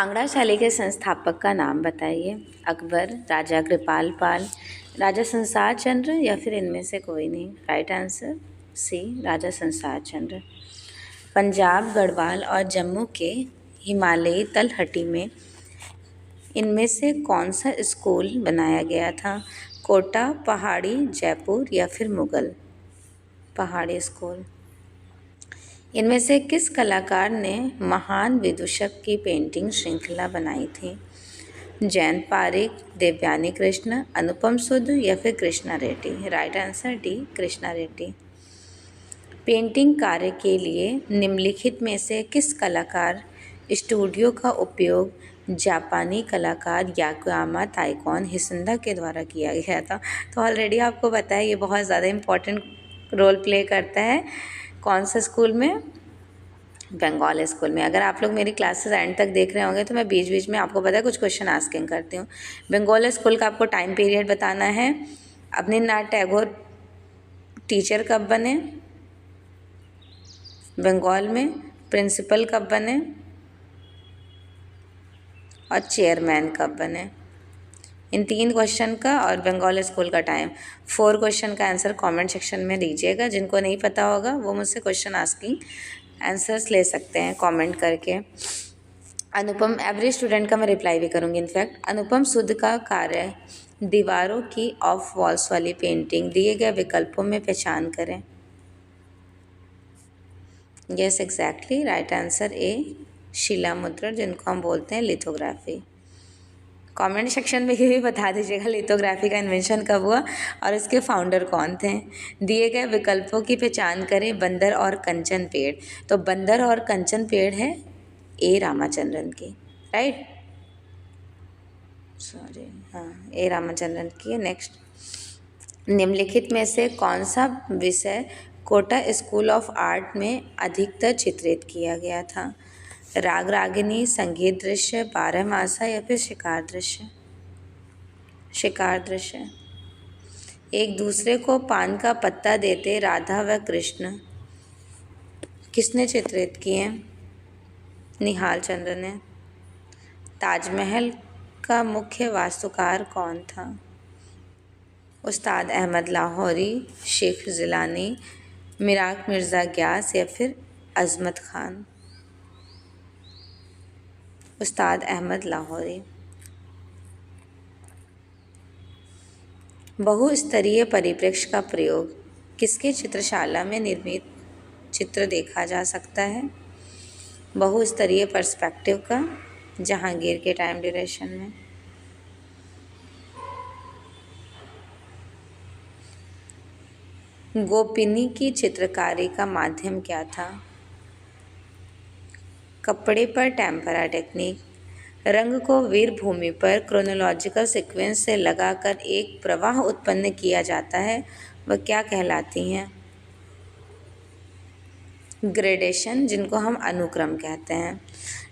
कांगड़ा शैली के संस्थापक का नाम बताइए। अकबर, राजा कृपाल पाल, राजा संसार चंद्र या फिर इनमें से कोई नहीं। राइट आंसर सी, राजा संसार चंद्र। पंजाब, गढ़वाल और जम्मू के हिमालयी तलहटी में इनमें से कौन सा स्कूल बनाया गया था? कोटा, पहाड़ी, जयपुर या फिर मुगल? पहाड़ी स्कूल। इनमें से किस कलाकार ने महान विदूषक की पेंटिंग श्रृंखला बनाई थी? जयंत पारेख, देवयानी कृष्ण, अनुपम सुद या फिर Krishna Reddy? Right answer D, Krishna Reddy. Painting कार्य के लिए निम्नलिखित में से किस कलाकार स्टूडियो का उपयोग जापानी कलाकार याकोयामा ताइकोन हिसंदा के द्वारा किया गया था? तो ऑलरेडी आपको पता है ये बहुत ज़्यादा इम्पोर्टेंट रोल प्ले करता है। कौन सा स्कूल में? बंगाल स्कूल में। अगर आप लोग मेरी क्लासेस एंड तक देख रहे होंगे तो मैं बीच बीच में आपको पता है कुछ क्वेश्चन आस्किंग करती हूँ। बंगाल स्कूल का आपको टाइम पीरियड बताना है। अवनींद्रनाथ टैगोर टीचर कब बने बंगाल में? प्रिंसिपल कब बने? और चेयरमैन कब बने? इन 3 क्वेश्चन का और बंगाल स्कूल का टाइम। 4 क्वेश्चन का आंसर कमेंट सेक्शन में दीजिएगा। जिनको नहीं पता होगा वो मुझसे क्वेश्चन आस्किंग आंसर्स ले सकते हैं कमेंट करके। अनुपम, एवरी स्टूडेंट का मैं रिप्लाई भी करूँगी इनफैक्ट। अनुपम सुद का कार्य दीवारों की ऑफ वॉल्स वाली पेंटिंग दिए गए विकल्पों में पहचान करें। Yes exactly, right answer A, शिला मुद्रण, जिनको हम बोलते हैं लिथोग्राफी। कमेंट सेक्शन में ये भी बता दीजिएगा लिथोग्राफी का इन्वेंशन कब हुआ और इसके फाउंडर कौन थे। दिए गए विकल्पों की पहचान करें। बंदर और कंचन पेड़। तो बंदर और कंचन पेड़ है ए रामाचंद्रन की। राइट, सॉरी, हाँ, ए रामाचंद्रन की है। नेक्स्ट, निम्नलिखित में से कौन सा विषय कोटा स्कूल ऑफ आर्ट में अधिकतर चित्रित किया गया था? राग रागिनी, संगीत दृश्य, बारहमासा या फिर शिकार दृश्य? शिकार दृश्य। एक दूसरे को पान का पत्ता देते राधा व कृष्ण किसने चित्रित किए? निहाल चंद्र ने। ताजमहल का मुख्य वास्तुकार कौन था? उस्ताद अहमद लाहौरी, शेख जिलानी, मिराक मिर्ज़ा ग्यास या फिर अजमत खान? उस्ताद अहमद लाहौरी। बहुस्तरीय परिप्रेक्ष्य का प्रयोग किसके चित्रशाला में निर्मित चित्र देखा जा सकता है? बहुस्तरीय पर्सपेक्टिव का, जहांगीर के टाइम ड्यूरेशन में। गोपिनी की चित्रकारी का माध्यम क्या था? कपड़े पर टेम्परा टेक्निक। रंग को वीर भूमि पर क्रोनोलॉजिकल सीक्वेंस से लगाकर एक प्रवाह उत्पन्न किया जाता है, वह क्या कहलाती हैं? ग्रेडेशन, जिनको हम अनुक्रम कहते हैं।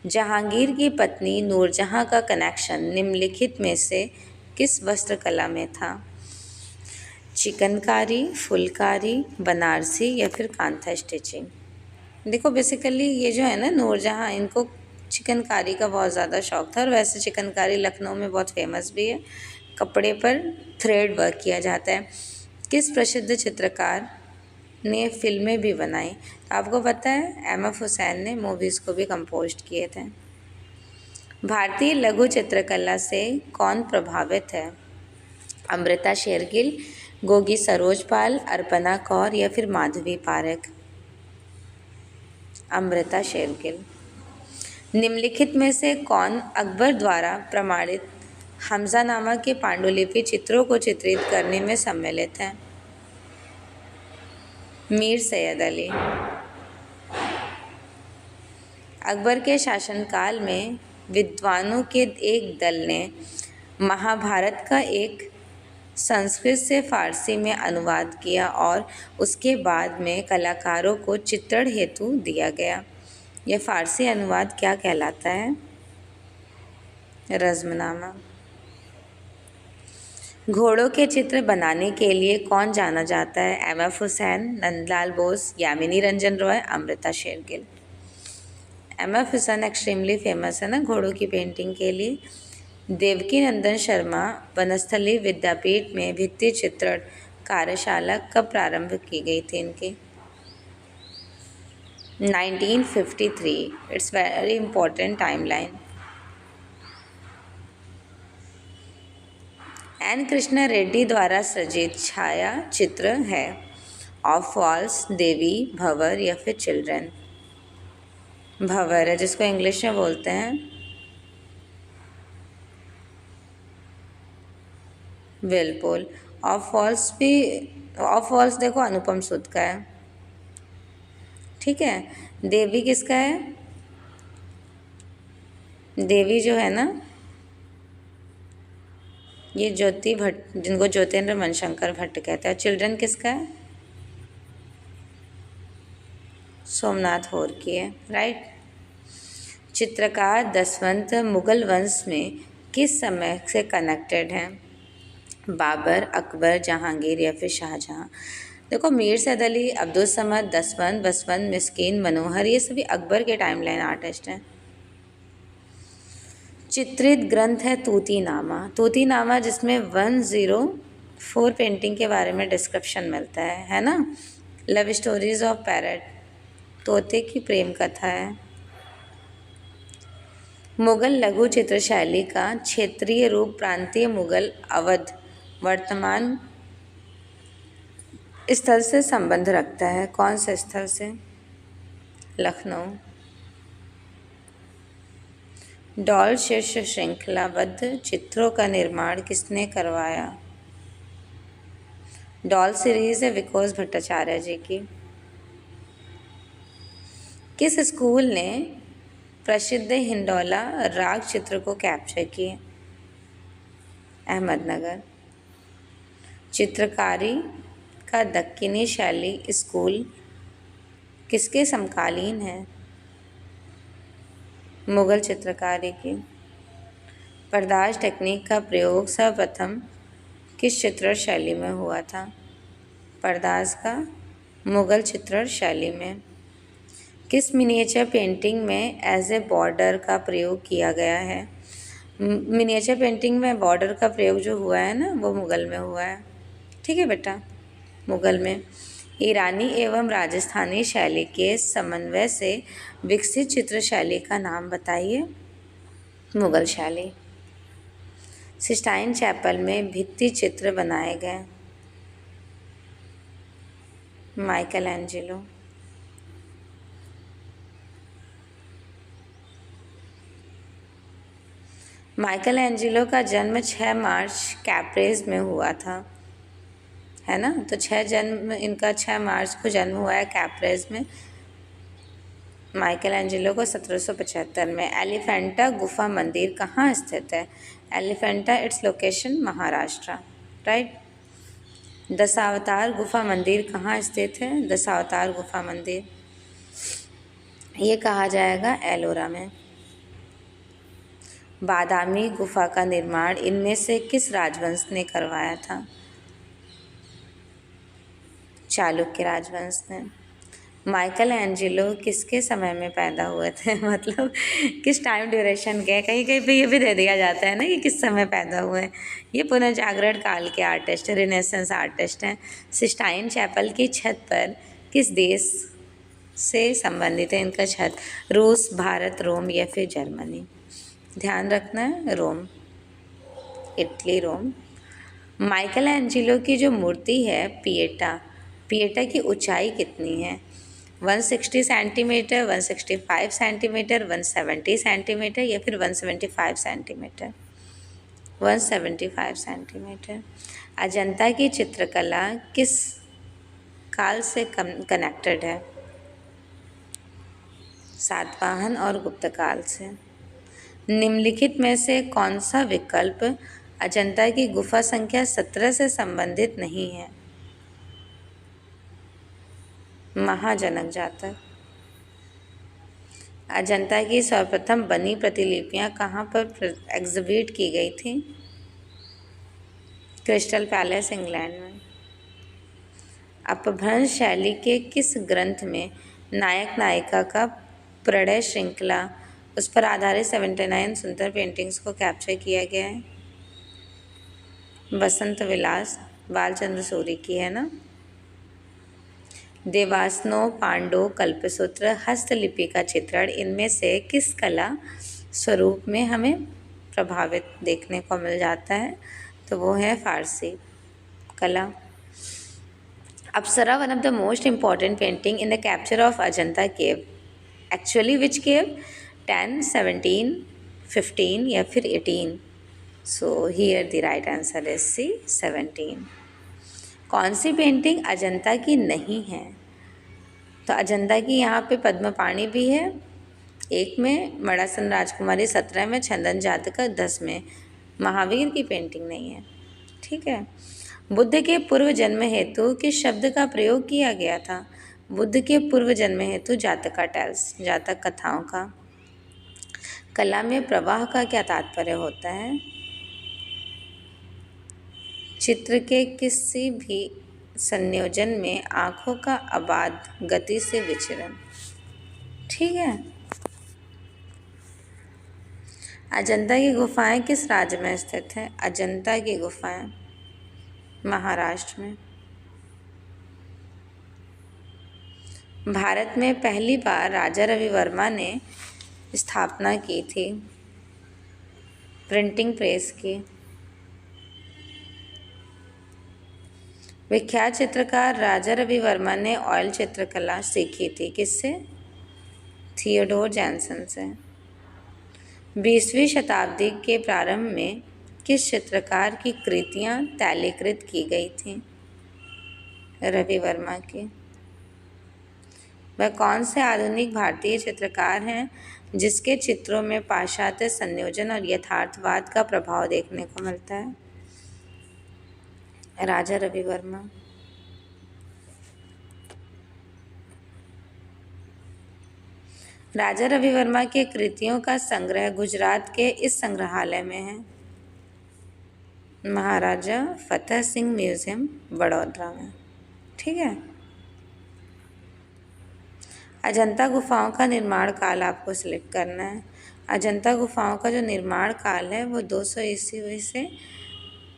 जहांगीर की पत्नी नूरजहां का कनेक्शन निम्नलिखित में से किस वस्त्रकला में था? चिकनकारी, फुलकारी, बनारसी या फिर कांथा स्टिचिंग? देखो बेसिकली ये जो है ना नूरजहां, इनको चिकनकारी का बहुत ज़्यादा शौक था और वैसे चिकनकारी लखनऊ में बहुत फेमस भी है। कपड़े पर थ्रेड वर्क किया जाता है। किस प्रसिद्ध चित्रकार ने फिल्में भी बनाई? तो आपको पता है एम एफ हुसैन ने मूवीज़ को भी कंपोज किए थे। भारतीय लघु चित्रकला से कौन प्रभावित है? अमृता शेरगिल, गोगी सरोज पाल, अर्पणा कौर या फिर माधवी पारेख? अमृता शेरगिल। निम्नलिखित में से कौन अकबर द्वारा प्रमाणित हमजानामा के पांडुलिपि चित्रों को चित्रित करने में सम्मिलित है? मीर सैयद अली। अकबर के शासनकाल में विद्वानों के एक दल ने महाभारत का एक संस्कृत से फारसी में अनुवाद किया और उसके बाद में कलाकारों को चित्रण हेतु दिया गया। यह फारसी अनुवाद क्या कहलाता है? रज़्मनामा। घोड़ों के चित्र बनाने के लिए कौन जाना जाता है? एम.एफ. हुसैन, नंदलाल बोस, यामिनी रंजन रॉय, अमृता शेरगिल? एम.एफ. हुसैन एक्सट्रीमली फेमस है ना घोड़ों की पेंटिंग के लिए। देवकी नंदन शर्मा वनस्थली विद्यापीठ में भित्ति चित्रण कार्यशाला कब प्रारंभ की गई थी इनकी? 1953। It's very important timeline. N Krishna Reddy द्वारा सृजित छाया चित्र है ऑफ वॉल्स, देवी, भंवर या फिर चिल्ड्रन? भंवर है, जिसको इंग्लिश में बोलते हैं विलपोल। ऑफ वॉल्स देखो अनुपम सूद का है, ठीक है। देवी किसका है? देवी जो है ना, ये ज्योति भट्ट, जिनको ज्योतिन्द्र मनशंकर भट्ट कहते हैं। चिल्ड्रन किसका है? सोमनाथ होर की है, राइट। चित्रकार दसवंत मुगल वंश में किस समय से कनेक्टेड हैं? बाबर, अकबर, जहांगीर या फिर शाहजहां? देखो मीर सैद अली, अब्दुल समद, दसवंत, बसवंत, मिस्कीन, मनोहर, ये सभी अकबर के टाइमलाइन आर्टिस्ट हैं। चित्रित ग्रंथ है तूतीनामा। तूतीनामा जिसमें 104 पेंटिंग के बारे में डिस्क्रिप्शन मिलता है ना। लव स्टोरीज ऑफ पैरट, तोते की प्रेम कथा है। मुगल लघु चित्र शैली का क्षेत्रीय रूप प्रांतीय मुगल अवध वर्तमान स्थल से संबंध रखता है। कौन से स्थल से? लखनऊ। डॉल शीर्ष श्रृंखलाबद्ध चित्रों का निर्माण किसने करवाया? डॉल सीरीज है विकोस भट्टाचार्य जी की। किस स्कूल ने प्रसिद्ध हिंडोला राग चित्र को कैप्चर किए? अहमदनगर। चित्रकारी का दक्कनी शैली स्कूल किसके समकालीन है? मुगल चित्रकारी की। पर्दाज टेक्निक का प्रयोग सर्वप्रथम किस चित्रण शैली में हुआ था? पर्दाज का मुगल चित्रण शैली में। किस मिनिएचर पेंटिंग में एज ए बॉर्डर का प्रयोग किया गया है? मिनिएचर पेंटिंग में बॉर्डर का प्रयोग जो हुआ है ना, वो मुगल में हुआ है, ठीक है बेटा, मुगल में। ईरानी एवं राजस्थानी शैली के समन्वय से विकसित चित्र शैली का नाम बताइए। मुगल शैली। सिस्टाइन चैपल में भित्ति चित्र बनाए गए। Michael Angelo. माइकल एंजेलो का जन्म 6 मार्च कैप्रेज में हुआ था, है ना। तो 6 मार्च को जन्म हुआ है कैप्रेज में माइकल एंजेलो को 1775 में। एलिफेंटा गुफा मंदिर कहाँ स्थित है? Elephanta its location Maharashtra, right. Dashavatar गुफा मंदिर कहाँ स्थित है? दशावतार गुफा मंदिर ये कहा जाएगा एलोरा में। बादामी गुफा का निर्माण इनमें से किस राजवंश ने करवाया था? चालुक्य राजवंश ने। माइकल एंजेलो किसके समय में पैदा हुए थे? मतलब किस टाइम ड्यूरेशन के? कहीं कहीं पे ये भी दे दिया जाता है ना कि किस समय पैदा हुए। ये पुनर्जागरण काल के आर्टिस्ट, रिनेसेंस आर्टिस्ट हैं। सिस्टाइन चैपल की छत पर किस देश से संबंधित है इनका छत? रूस, भारत, रोम या फिर जर्मनी? ध्यान रखना है, रोम, इटली, रोम। माइकल एंजेलो की जो मूर्ति है पिएटा की ऊंचाई कितनी है? 160 सेंटीमीटर, 165 सेंटीमीटर, 170 सेंटीमीटर या फिर 175 सेंटीमीटर? 175 सेंटीमीटर। अजंता की चित्रकला किस काल से कनेक्टेड है? सातवाहन और गुप्त काल से। निम्नलिखित में से कौन सा विकल्प अजंता की गुफा संख्या 17 से संबंधित नहीं है? महाजनक जातक। अजंता की सर्वप्रथम बनी प्रतिलिपियां कहाँ पर एग्जिबिट की गई थी? क्रिस्टल पैलेस, इंग्लैंड में। अपभ्रंश शैली के किस ग्रंथ में नायक नायिका का प्रणय श्रृंखला, उस पर आधारित 79 सुंदर पेंटिंग्स को कैप्चर किया गया है। बसंत विलास बालचंद्र सूरी की है ना। देवास्नो, पांडो, कल्पसूत्र, हस्तलिपि का चित्रण, इनमें से किस कला स्वरूप में हमें प्रभावित देखने को मिल जाता है? तो वो है फारसी कला। Apsara, one of the most important painting in the capture of Ajanta cave, actually which cave? 10, 17, 15 या फिर 18? So here the right answer is C, 17। कौन सी पेंटिंग अजंता की नहीं है? तो अजंता की यहाँ पे पद्मपाणि भी है 1 में, मड़ासन राजकुमारी 17 में, चंदन जातका 10 में। महावीर की पेंटिंग नहीं है। ठीक है। बुद्ध के पूर्व जन्म हेतु किस शब्द का प्रयोग किया गया था? बुद्ध के पूर्व जन्म हेतु जातका टेल्स, जातक कथाओं का। कला में प्रवाह का क्या तात्पर्य होता है? चित्र के किसी भी संयोजन में आँखों का अबाध गति से विचरण। ठीक है। अजंता की गुफाएं किस राज्य में स्थित है? अजंता की गुफाएं महाराष्ट्र में। भारत में पहली बार राजा रवि वर्मा ने स्थापना की थी प्रिंटिंग प्रेस की। विख्यात चित्रकार राजा रवि वर्मा ने ऑयल चित्रकला सीखी थी किससे? थियोडोर जैनसन से। 20वीं शताब्दी के प्रारंभ में किस चित्रकार की कृतियां तैलीकृत की गई थीं? रवि वर्मा की। वह कौन से आधुनिक भारतीय चित्रकार हैं जिसके चित्रों में पाश्चात्य संयोजन और यथार्थवाद का प्रभाव देखने को मिलता है? राजा रवि वर्मा। राजा रवि वर्मा के कृतियों का संग्रह गुजरात के इस संग्रहालय में है? महाराजा फतेह सिंह म्यूजियम, बड़ौदा में। ठीक है। अजंता गुफाओं का निर्माण काल आपको सिलेक्ट करना है। अजंता गुफाओं का जो निर्माण काल है वो 200 ईस्वी से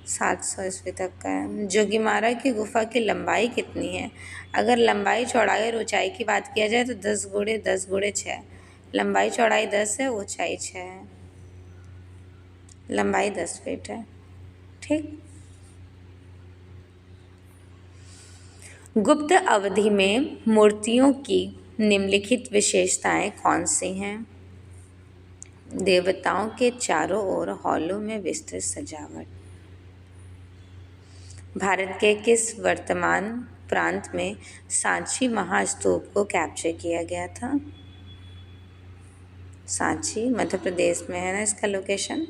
700 ईस्वी तक का है। जोगीमारा की गुफा की लंबाई कितनी है? अगर लंबाई, चौड़ाई और ऊंचाई की बात किया जाए तो 10 गुणे 10 गुणे 6। लंबाई चौड़ाई 10 है, ऊंचाई 6 है। लंबाई 10 फीट है। ठीक। गुप्त अवधि में मूर्तियों की निम्नलिखित विशेषताएं कौन सी हैं? देवताओं के चारों ओर हॉलों में विस्तृत सजावट। भारत के किस वर्तमान प्रांत में सांची महास्तूप को कैप्चर किया गया था? सांची मध्य प्रदेश में है ना इसका लोकेशन।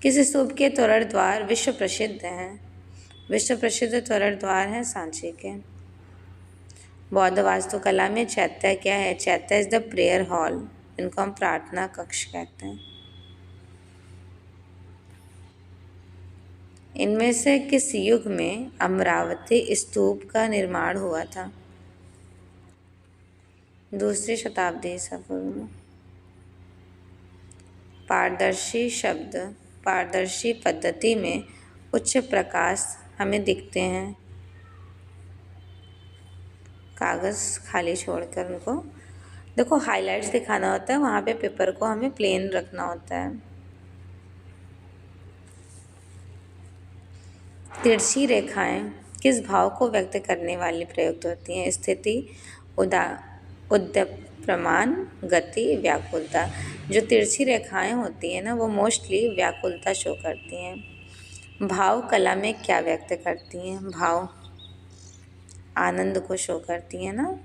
किस स्तूप के तोरण द्वार विश्व प्रसिद्ध हैं? विश्व प्रसिद्ध तोरण द्वार है सांची के। बौद्ध वास्तुकला में चैत्य क्या है? चैत्य इज द प्रेयर हॉल, इनको हम प्रार्थना कक्ष कहते हैं। इनमें से किस युग में अमरावती स्तूप का निर्माण हुआ था? 2री शताब्दी ईसा पूर्व में। पारदर्शी शब्द, पारदर्शी पद्धति में उच्च प्रकाश हमें दिखते हैं कागज़ खाली छोड़कर। उनको देखो हाइलाइट्स दिखाना होता है, वहाँ पे पेपर को हमें प्लेन रखना होता है। तिरछी रेखाएं किस भाव को व्यक्त करने वाली प्रयुक्त होती हैं? स्थिति, उद्यमप्रमाण, गति, व्याकुलता। जो तिरछी रेखाएं होती हैं ना वो मोस्टली व्याकुलता शो करती हैं। भाव कला में क्या व्यक्त करती हैं? भाव आनंद को शो करती हैं ना।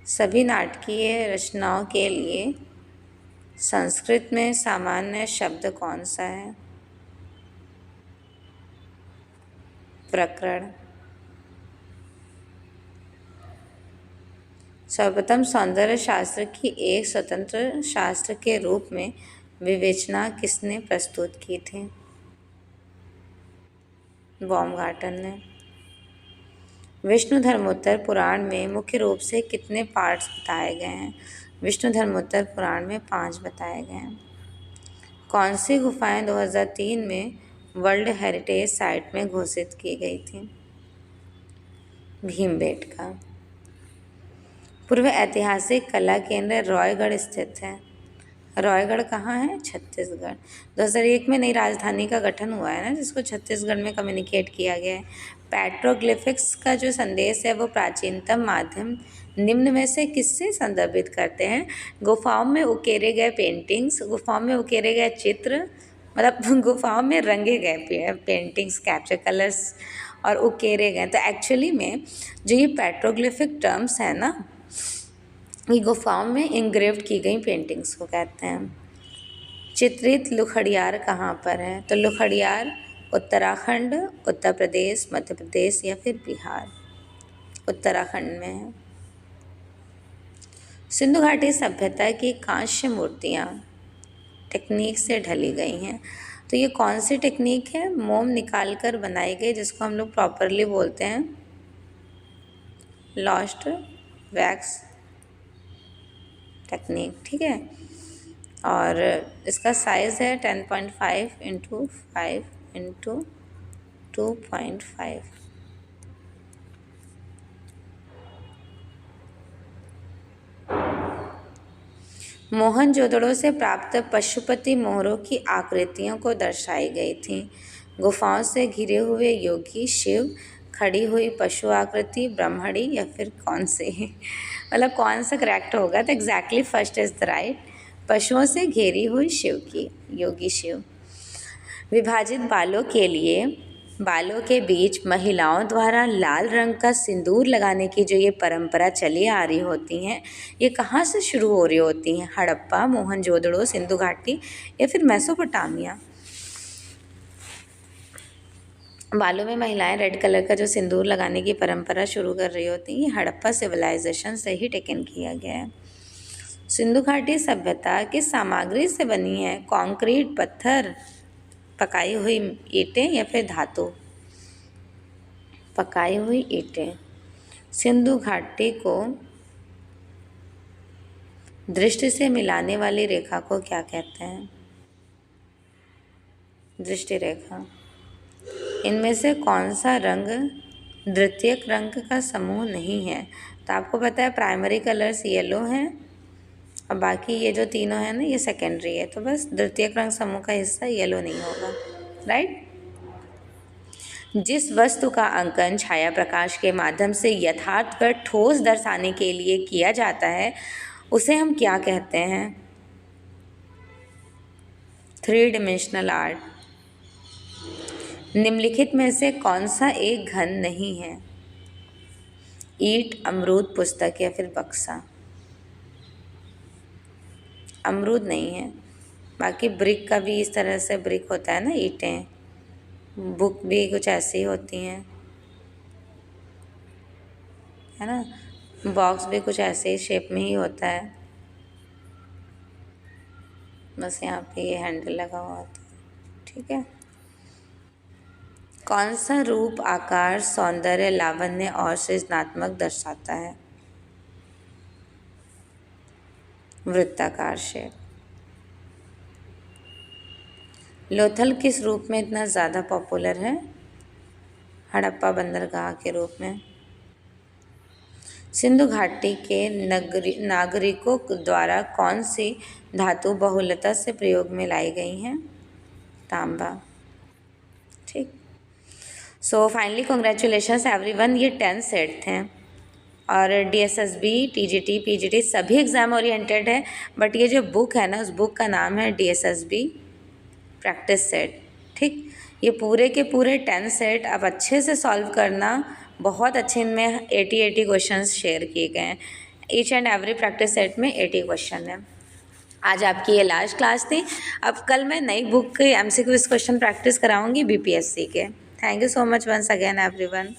सभी नाटकीय रचनाओं के लिए संस्कृत में सामान्य शब्द कौन सा है? प्रकरण। सर्वप्रथम सौंदर्य शास्त्र की एक स्वतंत्र शास्त्र के रूप में विवेचना किसने प्रस्तुत की थी? बॉमगार्टन ने। विष्णु धर्मोत्तर पुराण में मुख्य रूप से कितने पार्ट्स बताए गए हैं? विष्णु धर्मोत्तर पुराण में 5 बताए गए हैं। कौन सी गुफाएं 2003 में वर्ल्ड हेरिटेज साइट में घोषित की गई थी? भीमबेटका। पूर्व ऐतिहासिक कला केंद्र रायगढ़ स्थित है। रायगढ़ कहाँ है? छत्तीसगढ़। 2001 में नई राजधानी का गठन हुआ है ना, जिसको छत्तीसगढ़ में कम्युनिकेट किया गया है। पेट्रोग्लिफिक्स का जो संदेश है वो प्राचीनतम माध्यम निम्न में से किससे संदर्भित करते हैं? गुफाओं में उकेरे गए पेंटिंग्स, गुफाओं में उकेरे गए चित्र, मतलब गुफाओं में रंगे गए पेंटिंग्स, कैप्चर कलर्स और उकेरे गए। तो एक्चुअली में जो ये पेट्रोग्लिफिक टर्म्स है ना, ये गुफाओं में इंग्रेव्ड की गई पेंटिंग्स को कहते हैं। चित्रित लुखड़ियार कहाँ पर है? तो लुखड़ियार उत्तराखंड, उत्तर प्रदेश, मध्य प्रदेश या फिर बिहार। उत्तराखंड में है। सिंधु घाटी सभ्यता की कांस्य मूर्तियाँ टेक्निक से ढली गई हैं। तो ये कौन सी टेक्निक है? मोम निकाल कर बनाई गई, जिसको हम लोग प्रॉपरली बोलते हैं लॉस्ट वैक्स टेक्निक, ठीक है। और इसका साइज़ है 10.5 × 5 × 2.5। मोहनजोदड़ो से प्राप्त पशुपति मोहरों की आकृतियों को दर्शाई गई थी। गुफाओं से घिरे हुए योगी, शिव, खड़ी हुई पशु आकृति, ब्रह्मणी या फिर कौन से? मतलब कौन सा करेक्ट होगा? तो exactly first is the right. पशुओं से घेरी हुई शिव की, योगी शिव। विभाजित बालों के लिए बालों के बीच महिलाओं द्वारा लाल रंग का सिंदूर लगाने की जो ये परंपरा चली आ रही होती हैं, ये कहाँ से शुरू हो रही होती हैं? हड़प्पा, मोहनजोदड़ो, सिंधु घाटी या फिर मेसोपोटामिया? बालों में महिलाएं रेड कलर का जो सिंदूर लगाने की परंपरा शुरू कर रही होती हैं, ये हड़प्पा सिविलाइजेशन से ही टेकन किया गया है। सिंधु घाटी सभ्यता किस सामग्री से बनी है? कंक्रीट, पत्थर, पकाई हुई ईंटें या फिर धातु? पकाई हुई ईंटें। सिंधु घाटी को दृष्टि से मिलाने वाली रेखा को क्या कहते हैं? दृष्टि रेखा। इनमें से कौन सा रंग द्वितीयक रंग का समूह नहीं है? तो आपको पता है प्राइमरी कलर्स येलो हैं और बाकी ये जो तीनों हैं ना, ये सेकेंडरी है। तो बस द्वितीयक रंग समूह का हिस्सा येलो नहीं होगा, राइट। जिस वस्तु का अंकन छाया प्रकाश के माध्यम से यथार्थ पर ठोस दर्शाने के लिए किया जाता है, उसे हम क्या कहते हैं? 3 डायमेंशनल आर्ट। निम्नलिखित में से कौन सा एक घन नहीं है? ईंट, अमरूद, पुस्तक या फिर बक्सा? अमरूद नहीं है। बाकी ब्रिक का भी इस तरह से ब्रिक होता है ना, ईंटें। बुक भी कुछ ऐसी होती हैं, है ना। बॉक्स भी कुछ ऐसे ही शेप में ही होता है, बस यहाँ पे ये हैंडल लगा हुआ होता है, ठीक है। कौन सा रूप आकार सौंदर्य, लावण्य और सृजनात्मक दर्शाता है? वृत्ताकार शेप। लोथल किस रूप में इतना ज़्यादा पॉपुलर है? हड़प्पा बंदरगाह के रूप में। सिंधु घाटी के नागरिकों द्वारा कौन सी धातु बहुलता से प्रयोग में लाई गई हैं? तांबा, ठीक। So finally congratulations everyone. ये 10 सेट थे और DSSB, TGT, PGT सभी एग्ज़ाम ओरिएंटेड है, बट ये जो बुक है ना, उस बुक का नाम है DSSB प्रैक्टिस सेट, ठीक। ये पूरे के पूरे 10 सेट अब अच्छे से सॉल्व करना। बहुत अच्छे इनमें 80 क्वेश्चंस शेयर किए गए हैं। Each and every practice set में 80 क्वेश्चन है। आज आपकी ये लास्ट क्लास थी। अब कल मैं नई बुक के MCQ क्वेश्चन प्रैक्टिस कराऊंगी BPSC के। Thank you so much once again everyone.